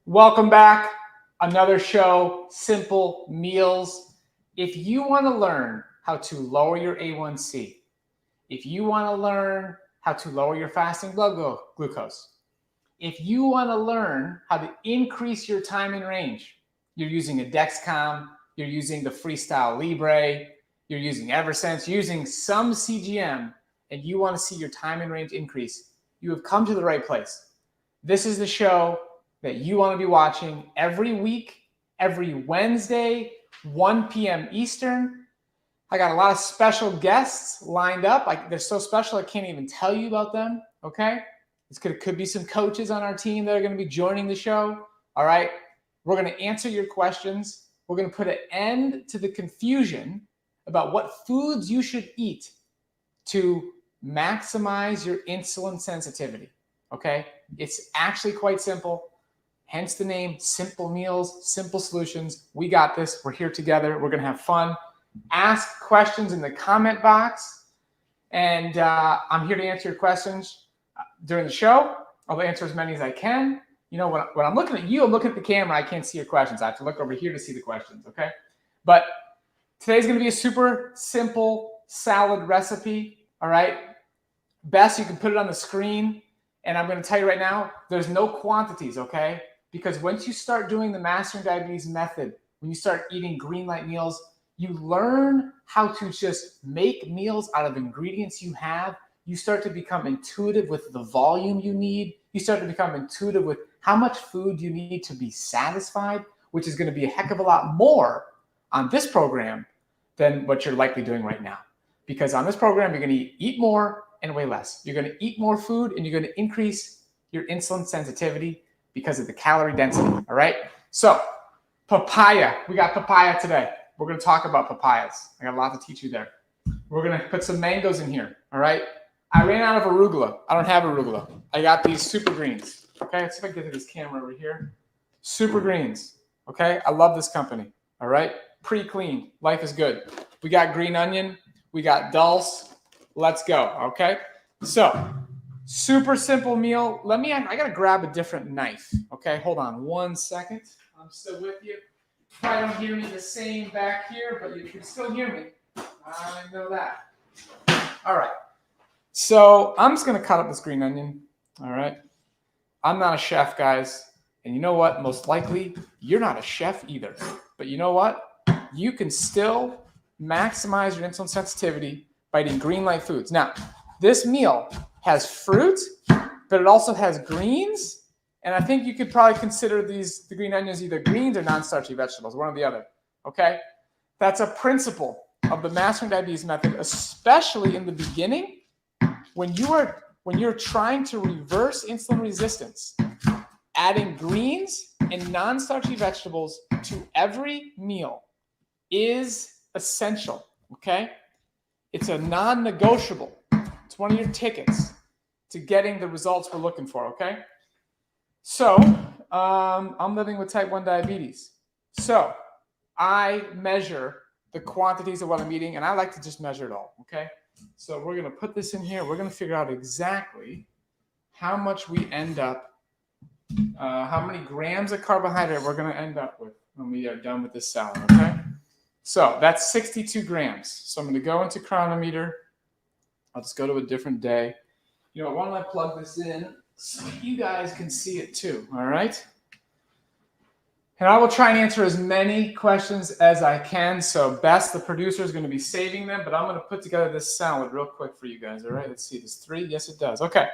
Welcome back. Another show, Simple Meals. If you want to learn how to lower your A1C, if you want to learn how to lower your fasting blood glucose, if you want to learn how to increase your time in range, you're using a Dexcom, you're using the Freestyle Libre, you're using Eversense, you're using some CGM, and you want to see your time in range increase, you have come to the right place. This is the show that you want to be watching every week, every Wednesday, 1 p.m. Eastern. I got a lot of special guests lined up. They're so special I can't even tell you about them, okay? Could be some coaches on our team that are going to be joining the show, all right? We're going to answer your questions. We're going to put an end to the confusion about what foods you should eat to maximize your insulin sensitivity, okay? It's actually quite simple. Hence the name, Simple Meals, Simple Solutions. We got this. We're here together. We're going to have fun. Ask questions in the comment box. And I'm here to answer your questions during the show. I'll answer as many as I can. You know, when I'm looking at you, I'm looking at the camera. I can't see your questions. I have to look over here to see the questions, okay? But today's going to be a super simple salad recipe, all right? Best, you can put it on the screen. And I'm going to tell you right now, there's no quantities, okay? Because once you start doing the Mastering Diabetes method, when you start eating green light meals, you learn how to just make meals out of ingredients you have. You start to become intuitive with the volume you need. You start to become intuitive with how much food you need to be satisfied, which is going to be a heck of a lot more on this program than what you're likely doing right now. Because on this program, you're going to eat more and weigh less. You're going to eat more food and you're going to increase your insulin sensitivity because of the calorie density, all right? So papaya, we got papaya today. We're going to talk about papayas. I got a lot to teach you there. We're going to put some mangoes in here, all right? I ran out of arugula. I don't have arugula. I got these super greens, okay? Let's see if I can get to this camera over here. Super greens, okay? I love this company, all right? Pretty clean. Life is good. We got green onion. We got dulse. Let's go, okay? So, super simple meal. I gotta grab a different knife, okay? Hold on 1 second. I'm still with you. Probably don't hear me the same back here, but you can still hear me. I know that. All right. So, I'm just gonna cut up this green onion, all right? I'm not a chef, guys. And you know what? Most likely, you're not a chef either. But you know what? You can still maximize your insulin sensitivity by eating green light foods. Now, this meal has fruit, but it also has greens. And I think you could probably consider the green onions either greens or non-starchy vegetables, one or the other, okay? That's a principle of the Mastering Diabetes method, especially in the beginning when you're trying to reverse insulin resistance. Adding greens and non-starchy vegetables to every meal is essential, okay? It's a non-negotiable. It's one of your tickets to getting the results we're looking for, okay? So, I'm living with type 1 diabetes. So, I measure the quantities of what I'm eating, and I like to just measure it all, okay? So, we're going to put this in here. We're going to figure out exactly how much we end up, how many grams of carbohydrate we're going to end up with when we are done with this salad, okay? So that's 62 grams. So I'm going to go into Chronometer. I'll just go to a different day. You know, why don't I plug this in so you guys can see it too, all right? And I will try and answer as many questions as I can. So Bess, the producer, is going to be saving them, but I'm going to put together this salad real quick for you guys, all right? Let's see, does 3? Yes, it does. Okay,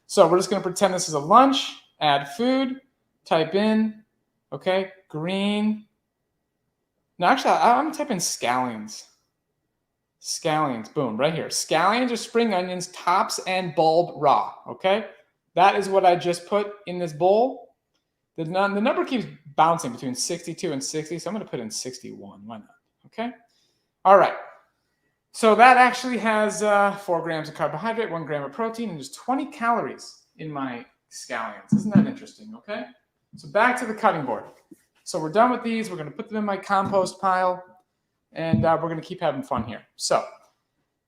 so we're just going to pretend this is a lunch, add food, type in, okay, green. No, actually, I'm going to type in scallions. Scallions, boom, right here. Scallions are spring onions, tops and bulb raw, okay? That is what I just put in this bowl. The number keeps bouncing between 62 and 60, so I'm going to put in 61. Why not? Okay? All right. So that actually has 4 grams of carbohydrate, 1 gram of protein, and there's 20 calories in my scallions. Isn't that interesting? Okay? So back to the cutting board. So we're done with these. We're going to put them in my compost pile, and we're going to keep having fun here. So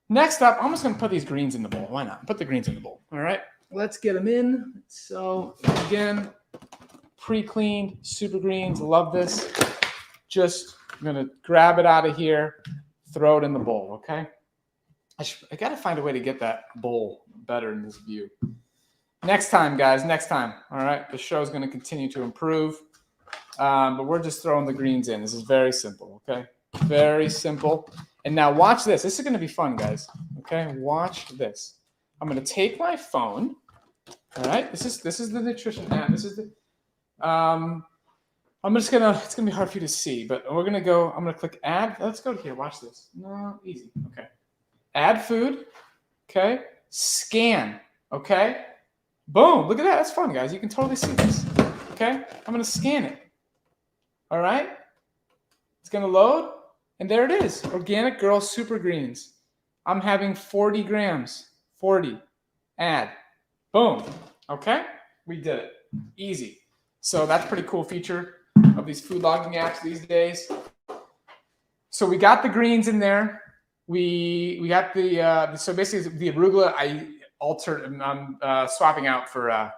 next up, I'm just going to put these greens in the bowl. Why not? Put the greens in the bowl. All right? Let's get them in. So again, pre-cleaned super greens. Love this. Just I'm gonna grab it out of here, throw it in the bowl. Okay. I gotta find a way to get that bowl better in this view. Next time, guys. Next time. All right. The show is gonna continue to improve, but we're just throwing the greens in. This is very simple. Okay. Very simple. And now watch this. This is gonna be fun, guys. Okay. Watch this. I'm gonna take my phone. All right. This is the nutrition app. This is the it's gonna be hard for you to see, but I'm gonna click add. Let's go here. Watch this. No, easy. Okay. Add food. Okay. Scan. Okay. Boom. Look at that. That's fun, guys. You can totally see this. Okay. I'm gonna scan it. All right. It's gonna load, and there it is. Organic Girl Super Greens. I'm having 40 grams. 40. Add. Boom. Okay. We did it. Easy. So that's a pretty cool feature of these food logging apps these days. So we got the greens in there. We got the so basically the arugula I'm swapping out for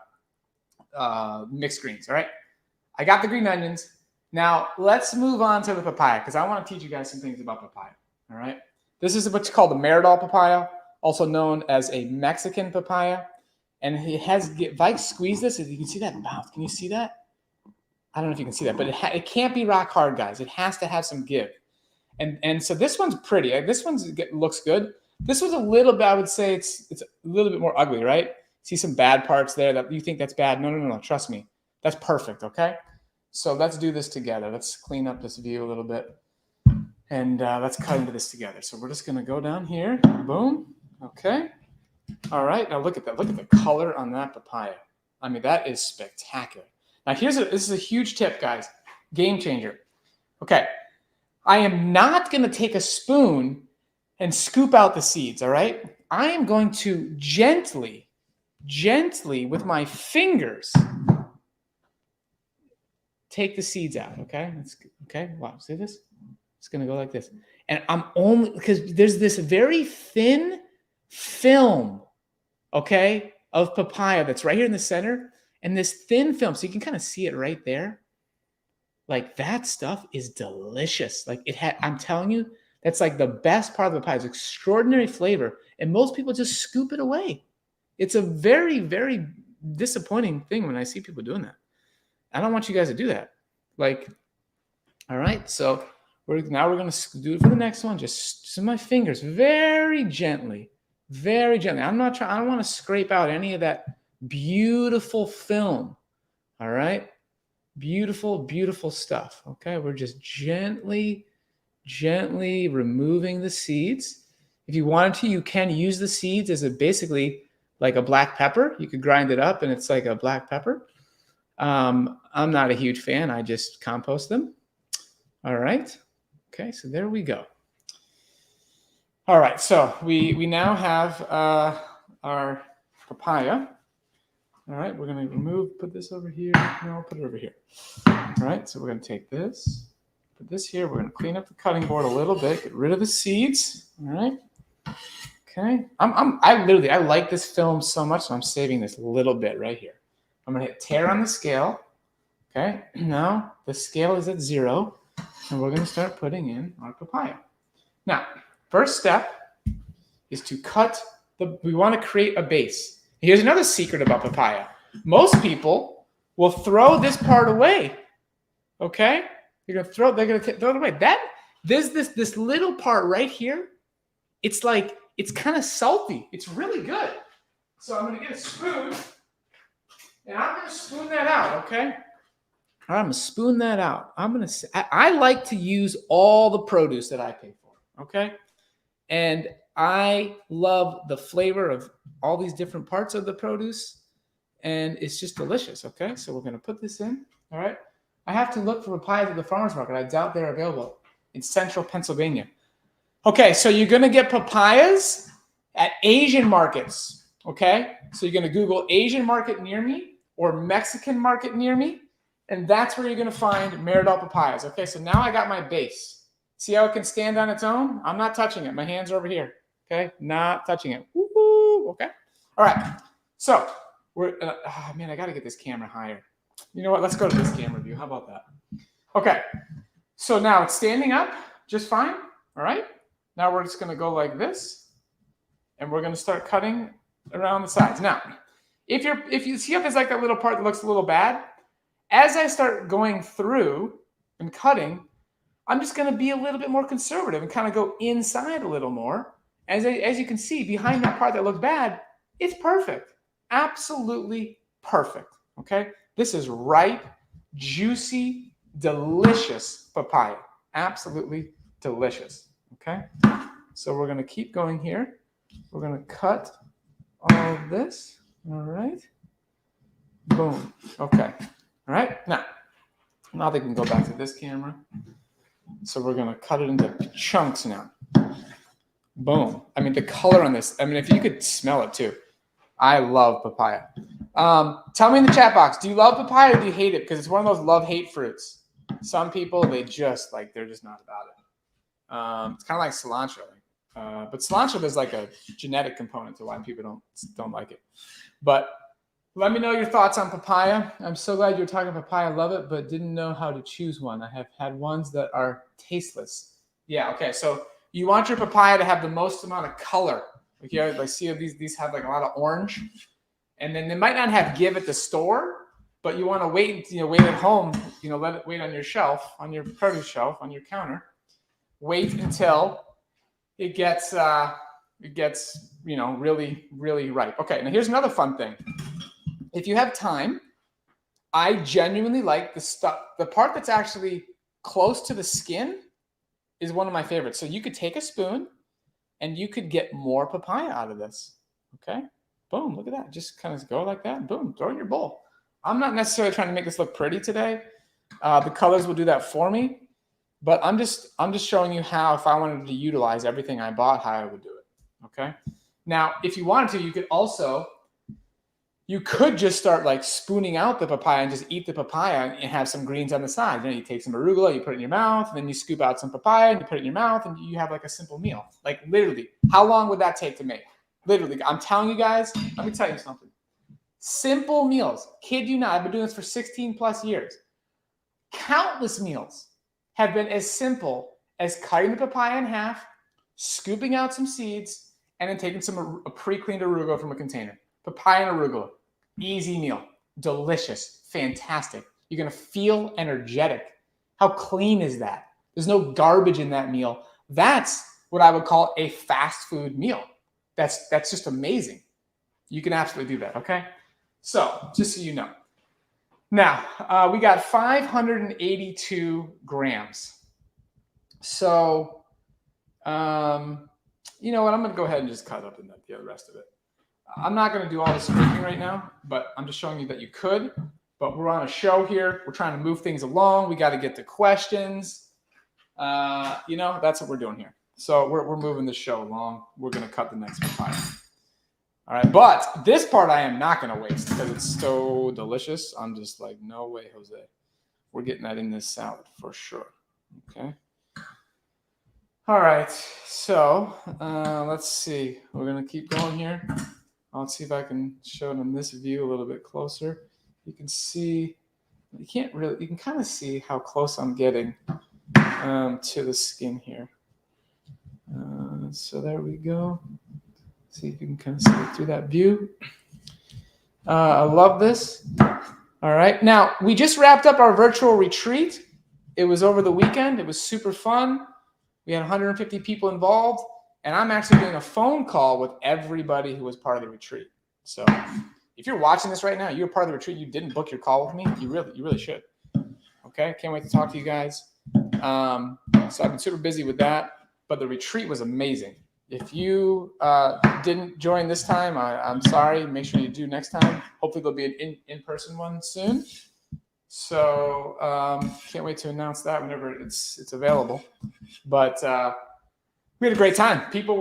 mixed greens. All right. I got the green onions. Now let's move on to the papaya because I want to teach you guys some things about papaya. All right. This is what's called the Meridol papaya, also known as a Mexican papaya. And it has, if I squeeze this, you can see that mouth. Can you see that? I don't know if you can see that, but it can't be rock hard, guys. It has to have some give. And so this one's pretty. This one looks good. This was a little bit, I would say it's a little bit more ugly, right? See some bad parts there that you think that's bad. No. Trust me. That's perfect, okay? So let's do this together. Let's clean up this view a little bit. And let's cut into this together. So we're just going to go down here. Boom. Okay. All right, now look at that. Look at the color on that papaya. I mean, that is spectacular. Now, this is a huge tip, guys. Game changer. Okay, I am not going to take a spoon and scoop out the seeds, all right? I am going to gently with my fingers take the seeds out, okay? Okay, wow, see this? It's going to go like this. And I'm only, because there's this very thin film, okay, of papaya that's right here in the center, and this thin film, so you can kind of see it right there. Like that stuff is delicious. Like I'm telling you, that's like the best part of the papaya. It's extraordinary flavor, and most people just scoop it away. It's a very, very disappointing thing when I see people doing that. I don't want you guys to do that. Like, all right, so we're going to do it for the next one. Just my fingers, very gently. Very gently. I don't want to scrape out any of that beautiful film. All right. Beautiful, beautiful stuff. Okay. We're just gently removing the seeds. If you wanted to, you can use the seeds as basically like a black pepper. You could grind it up and it's like a black pepper. I'm not a huge fan. I just compost them. All right. Okay. So there we go. All right, so we now have our papaya. All right, we're going to put this over here. No, put it over here. All right, so we're going to take this, put this here. We're going to clean up the cutting board a little bit, get rid of the seeds. All right. Okay. I like this film so much, so I'm saving this little bit right here. I'm going to hit tear on the scale. Okay. Now the scale is at 0, and we're going to start putting in our papaya. Now, first step is to we want to create a base. Here's another secret about papaya. Most people will throw this part away. Okay? They're going to throw it away. There's this little part right here. It's kind of salty. It's really good. So I'm going to get a spoon, and I'm going to spoon that out, okay? All right, I'm going to spoon that out. I like to use all the produce that I pay for, okay? And I love the flavor of all these different parts of the produce, and it's just delicious, okay? So we're going to put this in, all right? I have to look for papayas at the farmer's market. I doubt they're available in central Pennsylvania. Okay, so you're going to get papayas at Asian markets, okay? So you're going to Google Asian market near me or Mexican market near me, and that's where you're going to find Meridol papayas, okay? So now I got my base. See how it can stand on its own? I'm not touching it. My hands are over here, okay? Not touching it. Woo-hoo, okay? All right, so I got to get this camera higher. You know what? Let's go to this camera view. How about that? Okay. So now it's standing up just fine. All right. Now we're just going to go like this, and we're going to start cutting around the sides. Now, if you see how there's like that little part that looks a little bad, as I start going through and cutting, I'm just going to be a little bit more conservative and kind of go inside a little more. As you can see, behind that part that looked bad, it's perfect. Absolutely perfect. Okay? This is ripe, juicy, delicious papaya. Absolutely delicious. Okay? So we're going to keep going here. We're going to cut all of this. All right? Boom. Okay. All right? Now they can go back to this camera. So we're going to cut it into chunks now. Boom. I mean, the color on this, I mean, if you could smell it too. I love papaya. Tell me in the chat box, do you love papaya or do you hate it? Because it's one of those love-hate fruits. Some people, they're just not about it. It's kind of like cilantro. But cilantro, there's like a genetic component to why people don't like it. But let me know your thoughts on papaya. I'm so glad you're talking papaya. I love it, but didn't know how to choose one. I have had ones that are tasteless. Yeah, okay. So you want your papaya to have the most amount of color. Like, you know, like see these have like a lot of orange. And then they might not have give at the store, but you want to wait at home, let it wait on your shelf, on your produce shelf, on your counter. Wait until it gets really, really ripe. Okay, now here's another fun thing. If you have time, I genuinely like the part that's actually close to the skin is one of my favorites. So you could take a spoon and you could get more papaya out of this. Okay, boom, look at that. Just kind of go like that, boom, throw it in your bowl. I'm not necessarily trying to make this look pretty today. The colors will do that for me, but I'm just showing you how, if I wanted to utilize everything I bought, how I would do it. Okay, now if you wanted to, you could just start like spooning out the papaya and just eat the papaya and have some greens on the side. You take some arugula, you put it in your mouth, and then you scoop out some papaya and you put it in your mouth, and you have like a simple meal. Like literally, how long would that take to make? Literally, I'm telling you guys, let me tell you something. Simple meals, kid you not, I've been doing this for 16 plus years. Countless meals have been as simple as cutting the papaya in half, scooping out some seeds, and then taking a pre-cleaned arugula from a container. Papaya and arugula, easy meal, delicious, fantastic. You're gonna feel energetic. How clean is that? There's no garbage in that meal. That's what I would call a fast food meal. That's just amazing. You can absolutely do that, okay? So, just so you know. Now, we got 582 grams. So, you know what? I'm gonna go ahead and just cut up the rest of it. I'm not going to do all the scraping right now, but I'm just showing you that you could. But we're on a show here. We're trying to move things along. We got to get to questions. That's what we're doing here. So we're moving the show along. We're going to cut the next papaya. All right, but this part I am not going to waste because it's so delicious. I'm just like, no way, Jose. We're getting that in this salad for sure. Okay. All right, so let's see. We're going to keep going here. Let's see if I can show it in this view a little bit closer. You can see, you can kind of see how close I'm getting to the skin here. So there we go. See if you can kind of see it through that view. I love this. All right, now we just wrapped up our virtual retreat. It was over the weekend. It was super fun. We had 150 people involved. And I'm actually doing a phone call with everybody who was part of the retreat. So if you're watching this right now, you're part of the retreat, you didn't book your call with me, you really should. Okay, can't wait to talk to you guys. So I've been super busy with that, but the retreat was amazing. If you didn't join this time, I'm sorry. Make sure you do next time. Hopefully there'll be an in-person one soon. So can't wait to announce that whenever it's available. But we had a great time. People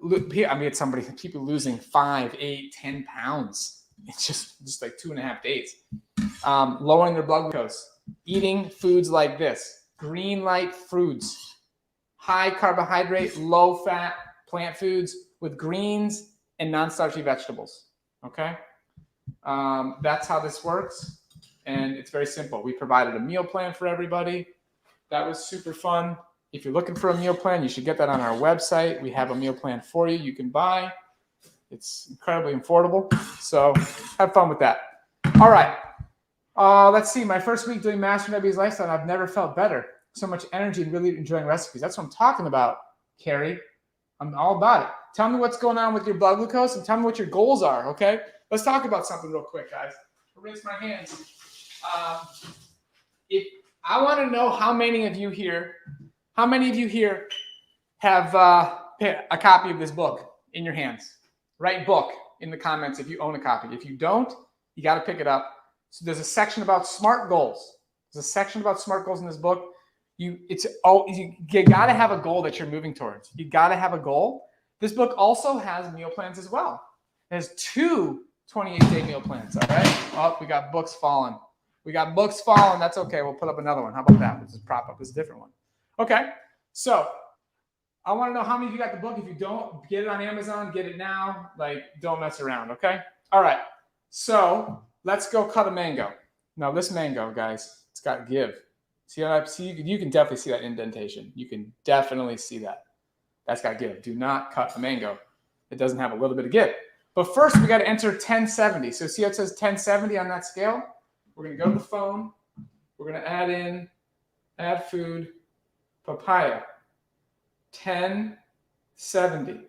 losing 5, 8, 10 pounds. It's just like 2.5 days. Lowering their blood glucose, eating foods like this, green light foods, high carbohydrate, low fat plant foods with greens and non-starchy vegetables. Okay. That's how this works. and it's very simple. We provided a meal plan for everybody. That was super fun. If you're looking for a meal plan, you should get that on our website. We have a meal plan for you can buy. It's incredibly affordable. So have fun with that. All right. Let's see. My first week doing Master Diabetes Lifestyle, I've never felt better. So much energy and really enjoying recipes. That's what I'm talking about, Carrie. I'm all about it. Tell me what's going on with your blood glucose and tell me what your goals are, okay? Let's talk about something real quick, guys. I'll rinse my hands. If I want to know how many of you here have a copy of this book in your hands. Write book in the comments if you own a copy. If you don't, you got to pick it up. So there's a section about SMART goals. There's a section about SMART goals in this book. You got to have a goal that you're moving towards. You got to have a goal. This book also has meal plans as well. It has 2 28-day meal plans, all right? Oh, we got books falling. That's okay. We'll put up another one. How about that? We'll just prop up this different one. Okay, so I want to know how many of you got the book. If you don't, get it on Amazon. Get it now. Like, don't mess around, okay? All right, so let's go cut a mango. Now, this mango, guys, it's got give. See, you can definitely see that indentation. You can definitely see that. That's got give. Do not cut a mango. It doesn't have a little bit of give. But first, we got to enter 1070. So see how it says 1070 on that scale? We're going to go to the phone. We're going to add food, papaya, 1070.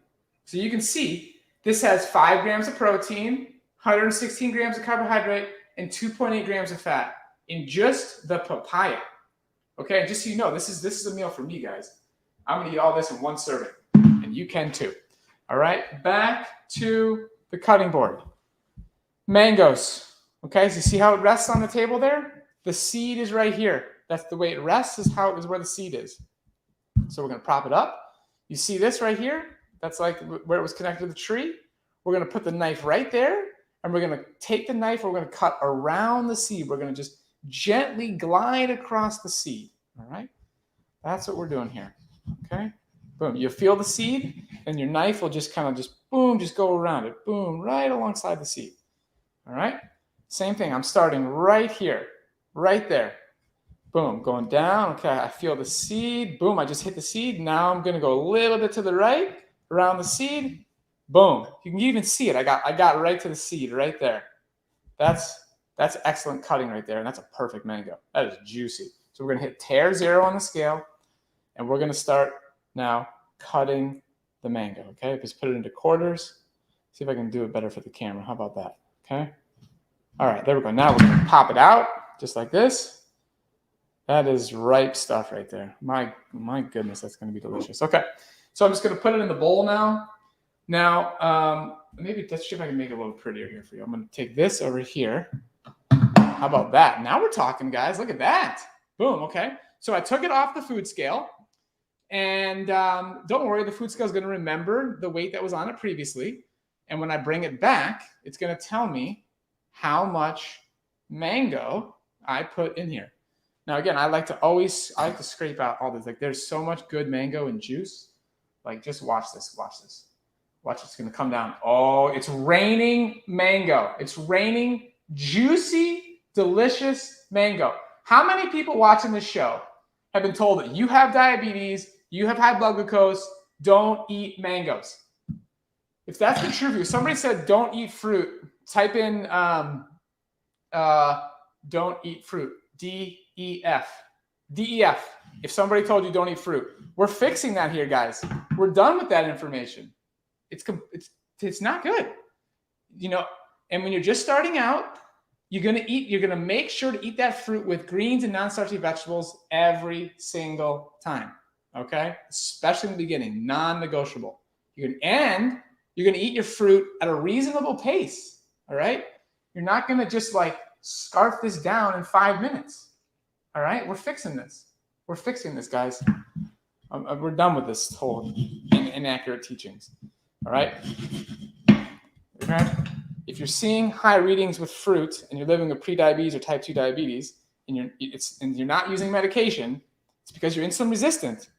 So you can see this has 5 grams of protein, 116 grams of carbohydrate, and 2.8 grams of fat in just the papaya. Okay, just so you know, this is a meal for me, guys. I'm going to eat all this in one serving, and you can too. All right, back to the cutting board. Mangoes. Okay, so you see how it rests on the table there? The seed is right here. That's the way it rests, is where the seed is. So we're going to prop it up. You see this right here? That's like where it was connected to the tree. We're going to put the knife right there, and we're going to take the knife, we're going to cut around the seed. We're going to just gently glide across the seed. All right? That's what we're doing here. Okay? Boom. You feel the seed, and your knife will just kind of boom, just go around it. Boom, right alongside the seed. All right? Same thing. I'm starting right here, right there. Boom, going down. Okay, I feel the seed. Boom, I just hit the seed. Now I'm going to go a little bit to the right, around the seed. Boom. You can even see it. I got right to the seed right there. That's excellent cutting right there, and that's a perfect mango. That is juicy. So we're going to hit tear 0 on the scale, and we're going to start now cutting the mango. Okay, just put it into quarters. See if I can do it better for the camera. How about that? Okay. All right, there we go. Now we're going to pop it out just like this. That is ripe stuff right there. My goodness, that's going to be delicious. Okay, so I'm just going to put it in the bowl now. Now, maybe let's see if I can make it a little prettier here for you. I'm going to take this over here. How about that? Now we're talking, guys. Look at that. Boom, okay. So I took it off the food scale. And don't worry, the food scale is going to remember the weight that was on it previously. And when I bring it back, it's going to tell me how much mango I put in here. Now, again, I like to scrape out all this. Like, there's so much good mango and juice. Like, just watch this. Watch this. Watch, it's going to come down. Oh, it's raining mango. It's raining juicy, delicious mango. How many people watching this show have been told that you have diabetes, you have high blood glucose, don't eat mangoes? If that's the truth, if somebody said don't eat fruit, type in don't eat fruit, D-E-F. D-E-F. If somebody told you don't eat fruit. We're fixing that here, guys. We're done with that information. It's not good. You know, and when you're just starting out, you're gonna make sure to eat that fruit with greens and non-starchy vegetables every single time. Okay? Especially in the beginning, non-negotiable. And you're gonna eat your fruit at a reasonable pace. All right? You're not gonna just like scarf this down in 5 minutes. All right? We're fixing this. We're fixing this, guys. We're done with this whole inaccurate teachings. All right? Okay? If you're seeing high readings with fruit and you're living with prediabetes or type 2 diabetes and you're not using medication, it's because you're insulin resistant.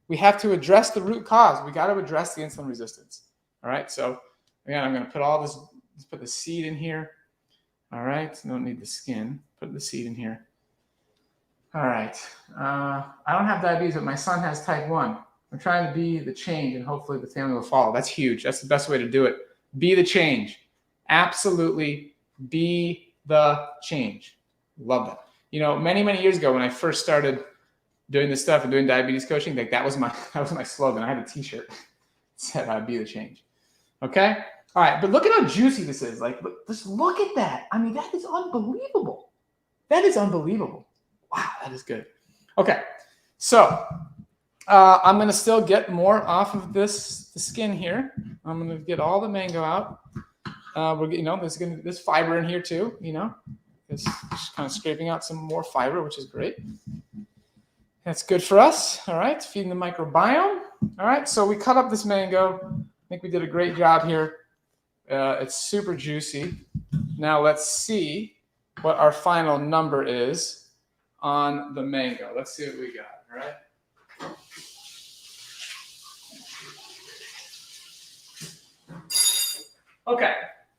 We have to address the root cause. We got to address the insulin resistance. All right? So again, I'm going to put all this, let's put the seed in here. All right? So don't need the skin. Put the seed in here. All right. I don't have diabetes, but my son has type 1. I'm trying to be the change, and hopefully the family will follow. That's huge. That's the best way to do it. Be the change. Absolutely be the change. Love that. You know, many, many years ago when I first started doing this stuff and doing diabetes coaching, like that was my slogan. I had a t-shirt that said I'd be the change. Okay? All right, but look at how juicy this is. Like, just look at that. I mean, that is unbelievable. That is unbelievable. Wow, that is good. Okay, so I'm going to still get more off of the skin here. I'm going to get all the mango out. There's fiber in here too, you know. It's just kind of scraping out some more fiber, which is great. That's good for us. All right, feeding the microbiome. All right, so we cut up this mango. I think we did a great job here. It's super juicy. Now let's see what our final number is on the mango. Let's see what we got. All right. Okay,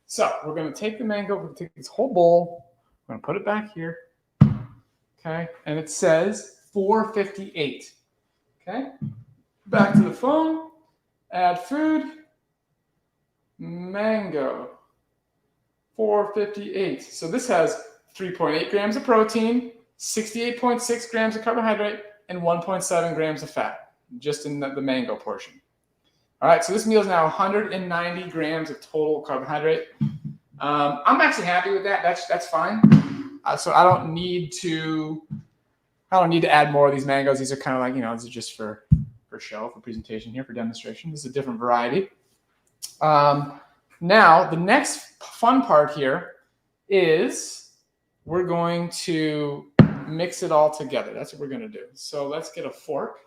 so we're going to take the mango, we're going to take this whole bowl, we're going to put it back here, okay, and it says 458, okay, back to the phone, add food, mango, 458, so this has 3.8 grams of protein, 68.6 grams of carbohydrate, and 1.7 grams of fat, just in the mango portion. All right, so this meal is now 190 grams of total carbohydrate. I'm actually happy with that. That's fine. So I don't need to add more of these mangoes. These are kind of like, you know, this is just for show, for presentation here, for demonstration. This is a different variety. Now the next fun part here is we're going to mix it all together. That's what we're going to do. So let's get a fork.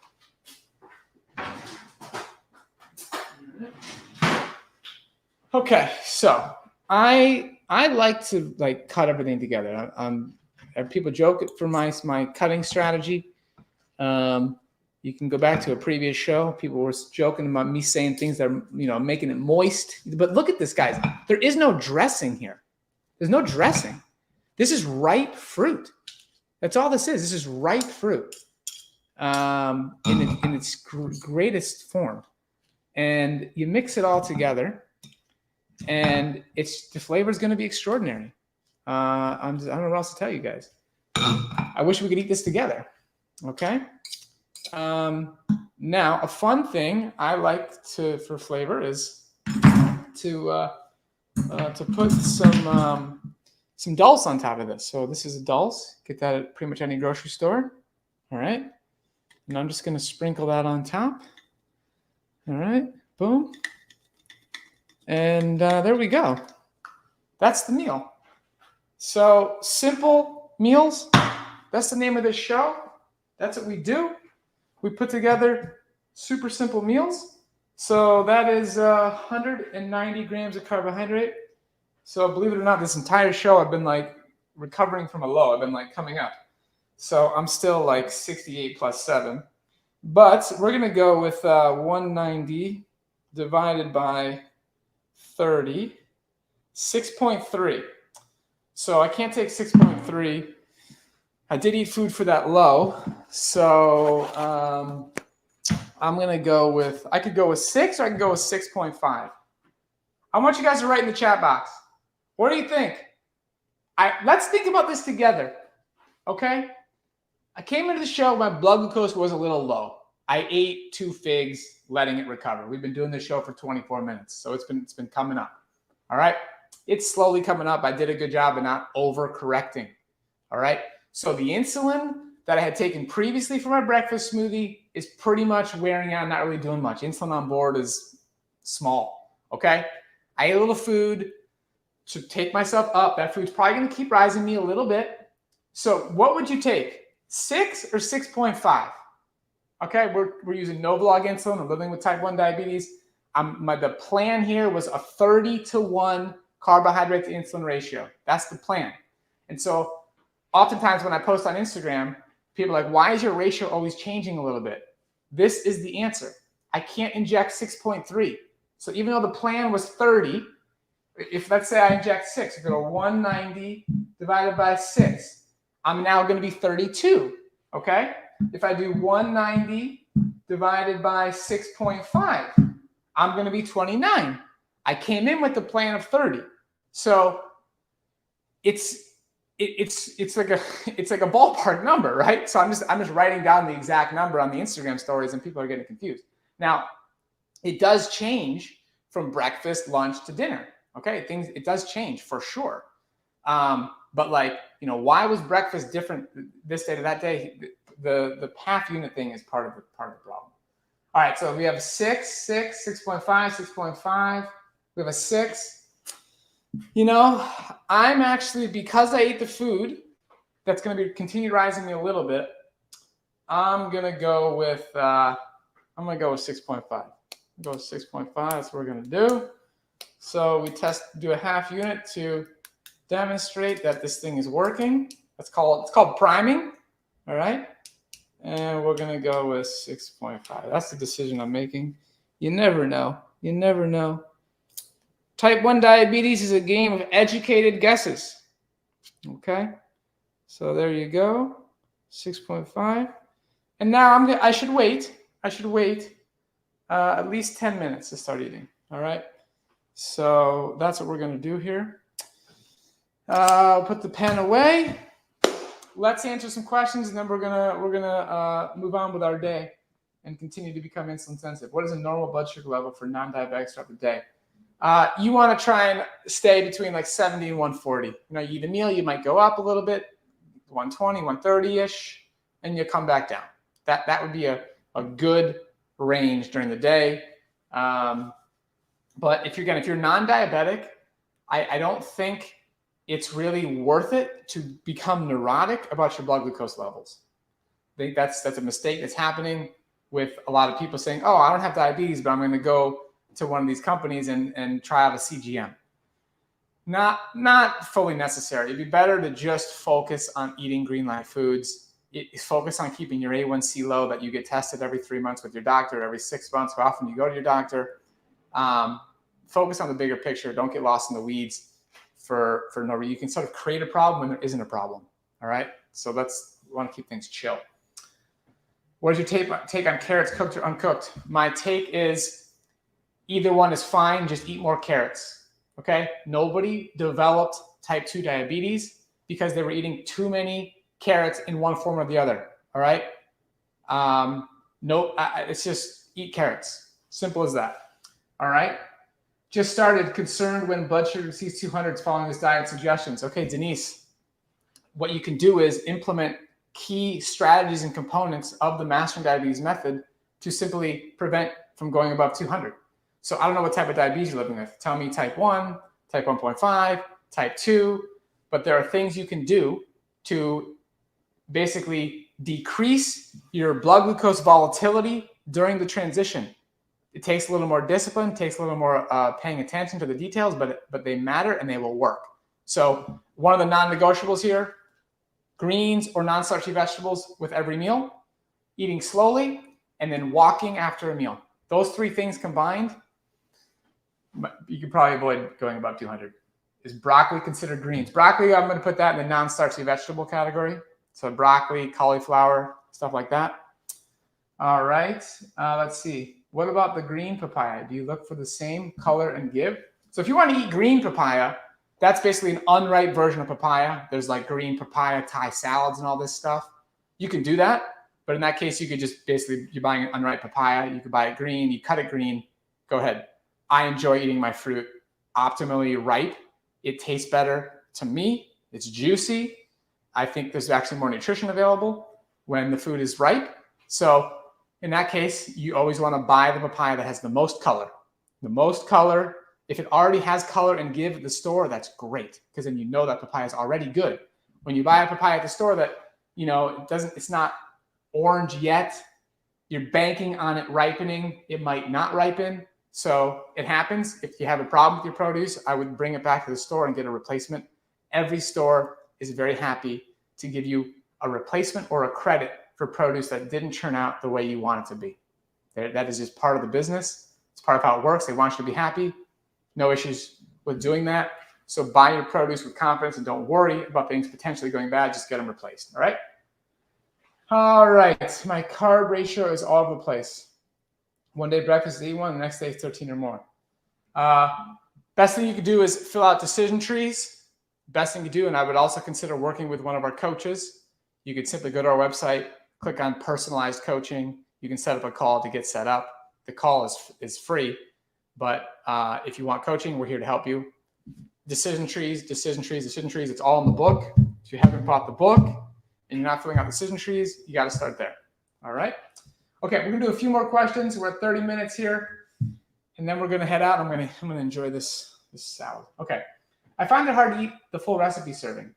Okay, so I like to cut everything together. People joke for my cutting strategy. You can go back to a previous show. People were joking about me saying things that are, you know, making it moist. But look at this, guys. There is no dressing here. There's no dressing. This is ripe fruit. That's all this is. This is ripe fruit in its greatest form. And you mix it all together, and the flavor is going to be extraordinary. I don't know what else to tell you guys. I wish we could eat this together. Okay. Now, a fun thing I like for flavor is to put some dulse on top of this. So this is a dulse. Get that at pretty much any grocery store. All right. And I'm just going to sprinkle that on top. All right, boom. And there we go. That's the meal. So simple meals. That's the name of this show. That's what we do. We put together super simple meals. So that is 190 grams of carbohydrate. So believe it or not, this entire show I've been recovering from a low. I've been coming up. So I'm still 68 plus 7. But we're going to go with 190 divided by 30, 6.3. So I can't take 6.3. I did eat food for that low. So I'm going to go with, I could go with 6 or I could go with 6.5. I want you guys to write in the chat box. What do you think? Let's think about this together. Okay? I came into the show, my blood glucose was a little low. I ate 2 figs, letting it recover. We've been doing this show for 24 minutes, so it's been coming up. All right? It's slowly coming up. I did a good job of not overcorrecting. All right? So the insulin that I had taken previously for my breakfast smoothie is pretty much wearing out, not really doing much. Insulin on board is small. Okay? I ate a little food to take myself up. That food's probably going to keep rising me a little bit. So what would you take? 6 or 6.5? Okay, we're using Novolog insulin. We're living with type 1 diabetes. The plan here was a 30-to-1 carbohydrate to insulin ratio. That's the plan. And so oftentimes when I post on Instagram, people are like, why is your ratio always changing a little bit? This is the answer. I can't inject 6.3. So even though the plan was 30, if let's say I inject 6, I go to 190 divided by 6. I'm now going to be 32. Okay. If I do 190 divided by 6.5, I'm going to be 29. I came in with the plan of 30. So it's like a ballpark number, right? So I'm just writing down the exact number on the Instagram stories, and people are getting confused. Now, it does change from breakfast, lunch to dinner. Okay, it does change for sure. But like, why was breakfast different this day to that day? The half unit thing is part of the problem. All right, so we have 6, 6.5, 6.5. We have a 6. I'm actually, because I ate the food, that's going to continue rising me a little bit. I'm going to go with 6.5. Go with 6.5. That's what we're going to do. So we do a half unit to demonstrate that this thing is working. It's called priming. All right. And we're going to go with 6.5. That's the decision I'm making. You never know. You never know. Type 1 diabetes is a game of educated guesses. Okay. So there you go. 6.5. And now I should wait at least 10 minutes to start eating. All right. So that's what we're going to do here. I'll put the pen away. Let's answer some questions, and then we're gonna move on with our day and continue to become insulin sensitive. What is a normal blood sugar level for non-diabetics throughout the day? You want to try and stay between like 70 and 140. You eat a meal, you might go up a little bit, 120, 130-ish, and you come back down. That would be a good range during the day. But if you're non-diabetic, I don't think it's really worth it to become neurotic about your blood glucose levels. I think that's a mistake that's happening with a lot of people saying, oh, I don't have diabetes, but I'm going to go to one of these companies and try out a CGM. Not fully necessary. It'd be better to just focus on eating green light foods. Focus on keeping your A1C low, that you get tested every 3 months with your doctor, every 6 months, how often you go to your doctor. Focus on the bigger picture. Don't get lost in the weeds for no reason. You can sort of create a problem when there isn't a problem. All right. So we want to keep things chill. What is your take on carrots, cooked or uncooked? My take is either one is fine. Just eat more carrots. Okay. Nobody developed type 2 diabetes because they were eating too many carrots in one form or the other. All right. It's just eat carrots. Simple as that. All right. Just started, concerned when blood sugar exceeds 200 following this diet suggestions. Okay, Denise, what you can do is implement key strategies and components of the Mastering Diabetes method to simply prevent from going above 200. So I don't know what type of diabetes you're living with. Tell me type 1, type 1.5, type 2, but there are things you can do to basically decrease your blood glucose volatility during the transition. It takes a little more discipline, takes a little more paying attention to the details, but they matter and they will work. So one of the non-negotiables here, greens or non-starchy vegetables with every meal, eating slowly, and then walking after a meal. Those 3 things combined, you could probably avoid going above 200. Is broccoli considered greens? Broccoli, I'm going to put that in the non-starchy vegetable category. So broccoli, cauliflower, stuff like that. All right, let's see. What about the green papaya? Do you look for the same color and give? So if you want to eat green papaya, that's basically an unripe version of papaya. There's like green papaya Thai salads and all this stuff. You can do that, but in that case, you could just basically, you're buying an unripe papaya. You could buy it green. You cut it green. Go ahead. I enjoy eating my fruit optimally ripe. It tastes better to me. It's juicy. I think there's actually more nutrition available when the food is ripe. So in that case, you always want to buy the papaya that has the most color. The most color, if it already has color and give at the store, that's great, because then you know that papaya is already good. When you buy a papaya at the store that, it's not orange yet, you're banking on it ripening. It might not ripen. So it happens. If you have a problem with your produce, I would bring it back to the store and get a replacement. Every store is very happy to give you a replacement or a credit for produce that didn't turn out the way you want it to be. That is just part of the business. It's part of how it works. They want you to be happy. No issues with doing that. So buy your produce with confidence and don't worry about things potentially going bad. Just get them replaced. All right. All right. My carb ratio is all over the place. One day breakfast is 81, the next day is 13 or more. Best thing you could do is fill out decision trees. Best thing to do, and I would also consider working with one of our coaches. You could simply go to our website, click on personalized coaching. You can set up a call to get set up. The call is free, but if you want coaching, we're here to help you. Decision trees, it's all in the book. If you haven't bought the book and you're not filling out decision trees, you got to start there. All right. Okay, we're gonna do a few more questions. We're at 30 minutes here, and then we're gonna head out. I'm gonna enjoy this salad. Okay, I find it hard to eat the full recipe serving.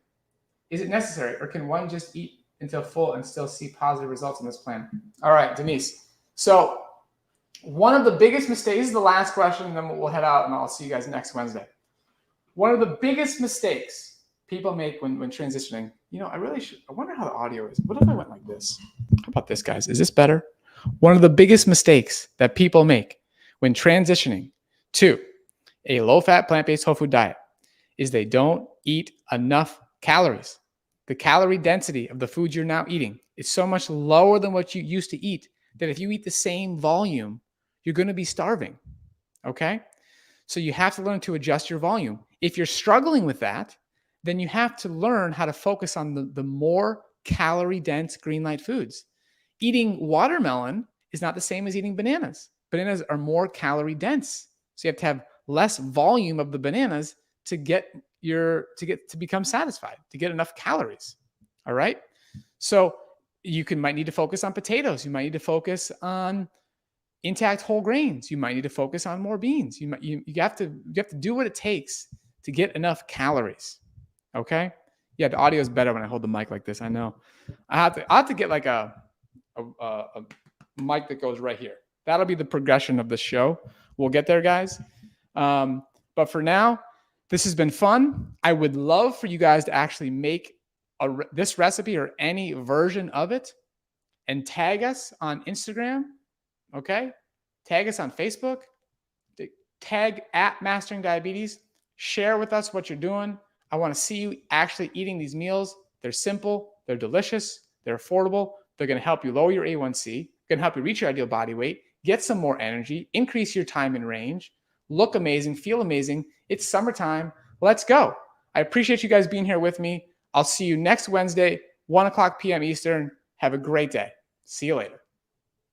Is it necessary, or can one just eat until full and still see positive results in this plan? All right, Denise. So one of the biggest mistakes, this is the last question, and then we'll head out, and I'll see you guys next Wednesday. One of the biggest mistakes people make when transitioning, I wonder how the audio is. What if I went like this? How about this, guys? Is this better? One of the biggest mistakes that people make when transitioning to a low-fat, plant-based whole food diet is they don't eat enough calories. The calorie density of the food you're now eating is so much lower than what you used to eat that if you eat the same volume, you're going to be starving, okay? So you have to learn to adjust your volume. If you're struggling with that, then you have to learn how to focus on the more calorie-dense green light foods. Eating watermelon is not the same as eating bananas. Bananas are more calorie dense. So you have to have less volume of the bananas to become satisfied, to get enough calories. All right. So you might need to focus on potatoes. You might need to focus on intact whole grains. You might need to focus on more beans. You have to do what it takes to get enough calories. Okay. Yeah. The audio is better when I hold the mic like this. I know. I have to get like a mic that goes right here. That'll be the progression of the show. We'll get there, guys. But for now, this has been fun. I would love for you guys to actually make this recipe or any version of it and tag us on Instagram. Okay. Tag us on Facebook. Tag at Mastering Diabetes. Share with us what you're doing. I want to see you actually eating these meals. They're simple. They're delicious. They're affordable. They're going to help you lower your A1C, going to help you reach your ideal body weight, get some more energy, increase your time in range, look amazing, feel amazing. It's summertime. Let's go. I appreciate you guys being here with me. I'll see you next Wednesday, 1:00 p.m. Eastern. Have a great day. See you later.